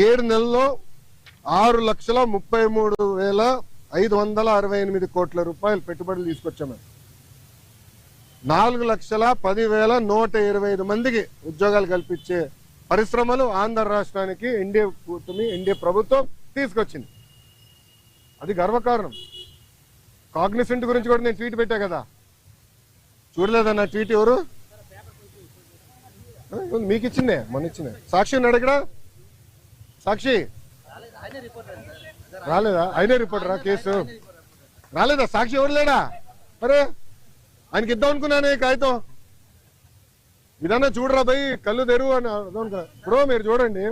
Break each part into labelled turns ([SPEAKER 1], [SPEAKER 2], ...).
[SPEAKER 1] 7 నెలల్లో 6,33,568 కోట్ల రూపాయలు పెట్టుబడులు తీసుకొచ్చాము. 4,10,125 మందికి ఉద్యోగాలు కల్పించే పరిశ్రమలు ఆంధ్ర రాష్ట్రానికి ఎన్డీఏ ప్రభుత్వం తీసుకొచ్చింది. అది గర్వకారణం. కాగ్నిసెంట్ గురించి కూడా నేను ట్వీట్ పెట్టా కదా, చూడలేదా నా ట్వీట్? ఎవరు మీకు ఇచ్చిందే, మొన్న ఇచ్చిందే. సాక్షి ఉన్నాడు ఇక్కడ, సాక్షి రాలేదా? ఆయనే రిపోర్టరా? కేసు రాలేదా? సాక్షి ఎవరు లేడా? అరే ఆయనకి ఇద్దాం అనుకున్నాను కాగితం. ఇదన్నా చూడరా భయ్, కళ్ళు తెరువు అని అనుకున్నా. ఇప్పుడు మీరు చూడండి,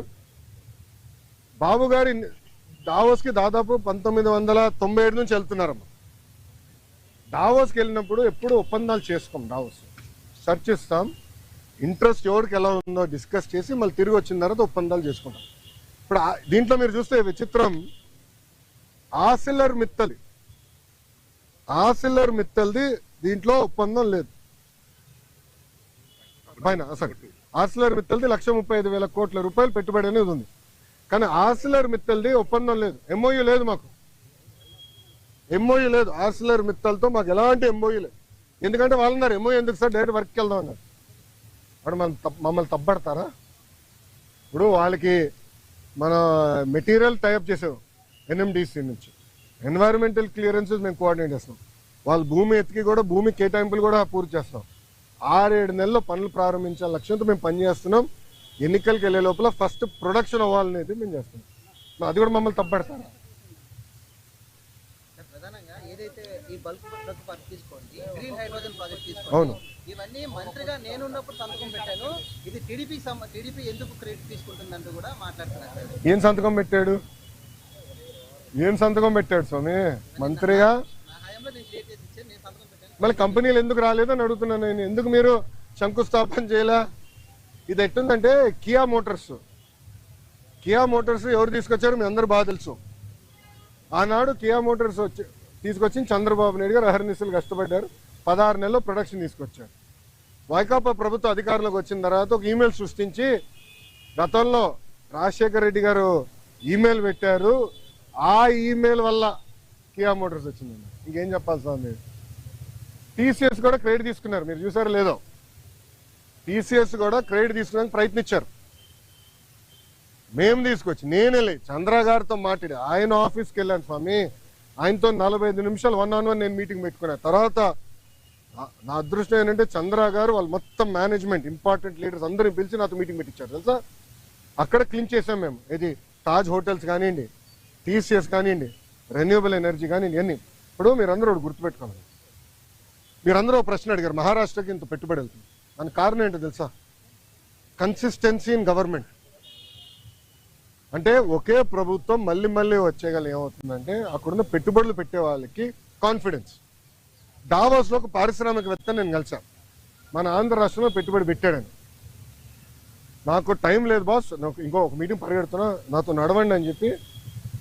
[SPEAKER 1] బాబు గారి డావోస్ కి దాదాపు 1997 నుంచి వెళ్తున్నారమ్మా. డావోస్కి వెళ్ళినప్పుడు ఎప్పుడు ఒప్పందాలు చేసుకోం. డావోస్ చర్చిస్తాం, ఇంట్రెస్ట్ ఎవరికి ఎలా ఉందో డిస్కస్ చేసి మళ్ళీ తిరిగి వచ్చిన తర్వాత ఒప్పందాలు చేసుకుంటాం. ఇప్పుడు దీంట్లో మీరు చూస్తే విచిత్రం, ఆసిల్లర్ మిత్తల్ది దీంట్లో ఒప్పందం లేదు. పైన అసలు ఆసిల్లర్ మిత్తల్ది 1,35,000 కోట్ల రూపాయలు పెట్టుబడి అనేది ఉంది. కానీ ఆసిల్లర్ మిత్తల్ది ఒప్పందం లేదు, ఎంఓయూ లేదు. మాకు ఎంఓయూ లేదు ఆసిల్లర్ మిత్తల్తో, మాకు ఎలాంటి ఎంఓయూ లేదు. ఎందుకంటే వాళ్ళు అన్నారు ఎంఓయూ ఎందుకు సార్, డైరెక్ట్ వర్క్కి వెళ్దాం అన్నారు. వాడు మమ్మల్ని తప్పబడతారా? ఇప్పుడు వాళ్ళకి మన మెటీరియల్ టైప్ చేసావు ఎన్ఎండిసి నుంచి, ఎన్వైరన్మెంటల్ క్లియరెన్సెస్ మేము కోఆర్డినేట్ చేస్తాం. వాళ్ళు భూమి ఎత్తికి కూడా భూమి కేటాయింపులు కూడా పూర్తి చేస్తాం. 6-7 నెలల్లో పనులు ప్రారంభించాల లక్ష్యంతో మేము పనిచేస్తున్నాం. ఎన్నికలకు వెళ్ళే లోపల ఫస్ట్ ప్రొడక్షన్ అవ్వాలనేది మేము చేస్తున్నాం. అది కూడా మమ్మల్ని తప్పబడతారా? అవును,
[SPEAKER 2] ఇవన్నీ మంత్రిగా నేనున్నప్పుడు సంతకం పెట్టాను. ఇది టీడీపీ ఎందుకు క్రెడిట్ తీసుకుంటుందంటూ కూడా మాట్లాడుతున్నారు.
[SPEAKER 1] ఏం సంతకం పెట్టాడు స్వామి మంత్రిగా? మళ్ళీ కంపెనీలు ఎందుకు రాలేదని అడుగుతున్నాను నేను. ఎందుకు మీరు శంకుస్థాపన చేయలే? ఇది ఎట్టుందంటే కియా మోటార్స్ ఎవరు తీసుకొచ్చారు మీ అందరు బాగా తెలుసు. ఆనాడు కియా మోటార్స్ తీసుకొచ్చి చంద్రబాబు నాయుడు గారు అహర్నిశలు కష్టపడ్డారు. 16 నెలల్లో ప్రొడక్షన్ తీసుకొచ్చారు. వైకాపా ప్రభుత్వం అధికారంలోకి వచ్చిన తర్వాత ఒక ఈమెయిల్ సృష్టించి, గతంలో రాజశేఖర రెడ్డి గారు ఈమెయిల్ పెట్టారు, ఆ ఈమెయిల్ వల్ల కియా మోటార్స్ వచ్చిందండి. ఇంకేం చెప్పాలి స్వామి? టీసీఎస్ కూడా క్రెడిట్ తీసుకున్నారు, మీరు చూసారో లేదో. టీసీఎస్ కూడా క్రెడిట్ తీసుకోవడానికి ప్రయత్నించారు. మేము తీసుకొచ్చి నేనే చంద్ర గారితో మాట్లాడి ఆయన ఆఫీస్కి వెళ్ళాను స్వామి. ఆయనతో 45 నిమిషాలు 1-on-1 నేను మీటింగ్ పెట్టుకున్నా. తర్వాత నా అదృష్టం ఏంటంటే చంద్ర గారు వాళ్ళు మొత్తం మేనేజ్మెంట్ ఇంపార్టెంట్ లీడర్స్ అందరిని పిలిచి నాతో మీటింగ్ పెట్టించారు తెలుసా. అక్కడ క్లీన్ చేసాం మేము. ఇది తాజ్ హోటల్స్ కానివ్వండి, టీసీఎస్ కానివ్వండి, రెన్యూవబుల్ ఎనర్జీ కానివ్వండి, అన్ని. ఇప్పుడు మీరందరూ ఒకటి గుర్తుపెట్టుకోవాలి. మీరందరూ ఒక ప్రశ్న అడిగారు, మహారాష్ట్రకి ఇంత పెట్టుబడి వెళ్తుంది. దానికి కారణం ఏంటో తెలుసా? Consistency in government. అంటే ఒకే ప్రభుత్వం మళ్ళీ మళ్ళీ వచ్చేగల ఏమవుతుందంటే అక్కడున్న పెట్టుబడులు పెట్టే వాళ్ళకి కాన్ఫిడెన్స్. డావోస్ లో ఒక పారిశ్రామికవేత్త నేను కలిసాను, మన ఆంధ్ర రాష్ట్రంలో పెట్టుబడి పెట్టాడని. నాకు టైం లేదు బాస్, నాకు ఇంకొక మీటింగ్ పరిగెడుతున్నా, నాతో నడవండి అని చెప్పి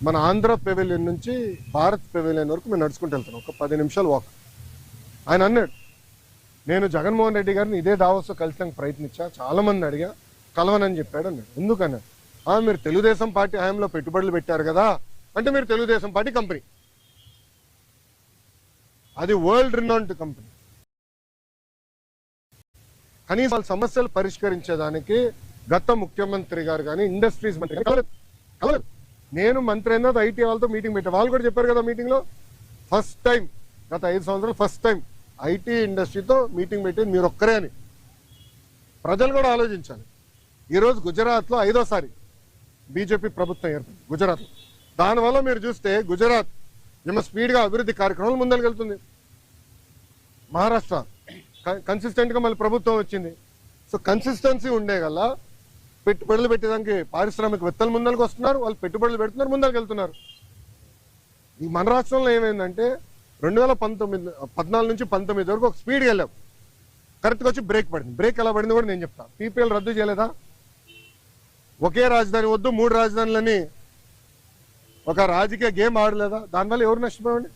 [SPEAKER 1] మన ఆంధ్ర పెవిలియన్ నుంచి భారత్ పెవిలియన్ వరకు మేము నడుచుకుంటూ వెళ్తున్నాం. ఒక 10 నిమిషాలు వాక్. ఆయన అన్నాడు, నేను జగన్మోహన్ రెడ్డి గారిని ఇదే డావోస్లో కలిసడానికి ప్రయత్నించా, చాలా మంది అడిగా, కలవనని చెప్పాడు అన్నాడు. ఎందుకన్నాడు? మీరు తెలుగుదేశం పార్టీ హయాంలో పెట్టుబడులు పెట్టారు కదా అంటే, మీరు తెలుగుదేశం పార్టీ కంపెనీ, అది వరల్డ్ రినౌండ్ కంపెనీ. కనీసం వాళ్ళ సమస్యలు పరిష్కరించేదానికి గత ముఖ్యమంత్రి గారు కానీ ఇండస్ట్రీస్ మంత్రి కలవలేదు. నేను మంత్రి అయిన ఐటీ వాళ్ళతో మీటింగ్ పెట్టా. వాళ్ళు కూడా చెప్పారు కదా మీటింగ్ లో, ఫస్ట్ టైం గత 5 సంవత్సరాలు ఫస్ట్ టైం ఐటీ ఇండస్ట్రీతో మీటింగ్ పెట్టేది మీరు ఒక్కరే అని. ప్రజలు కూడా ఆలోచించాలి. ఈరోజు గుజరాత్లో 5వ బీజేపీ ప్రభుత్వం ఏర్పడింది గుజరాత్లో. దానివల్ల మీరు చూస్తే గుజరాత్ ఏమో స్పీడ్గా అభివృద్ధి కార్యక్రమాలు ముందరికెళ్తుంది. మహారాష్ట్ర కన్సిస్టెంట్గా మళ్ళీ ప్రభుత్వం వచ్చింది. సో కన్సిస్టెన్సీ ఉండే గల పెట్టుబడులు పెట్టేదానికి పారిశ్రామికవేత్తలు ముందరికి వస్తున్నారు, వాళ్ళు పెట్టుబడులు పెడుతున్నారు, ముందరికి వెళ్తున్నారు. ఈ మన రాష్ట్రంలో ఏమైందంటే 2014 నుంచి 19 వరకు ఒక స్పీడ్గా వెళ్ళాం, కరెక్ట్గా వచ్చి బ్రేక్ పడింది. బ్రేక్ ఎలా పడింది కూడా నేను చెప్తా. పీపీఎల్ రద్దు చేయలేదా? ఒకే రాజధాని వద్దు 3 రాజధానులని ఒక రాజకీయ గేమ్ ఆడలేదా? దానివల్ల ఎవరు నష్టపోయండి?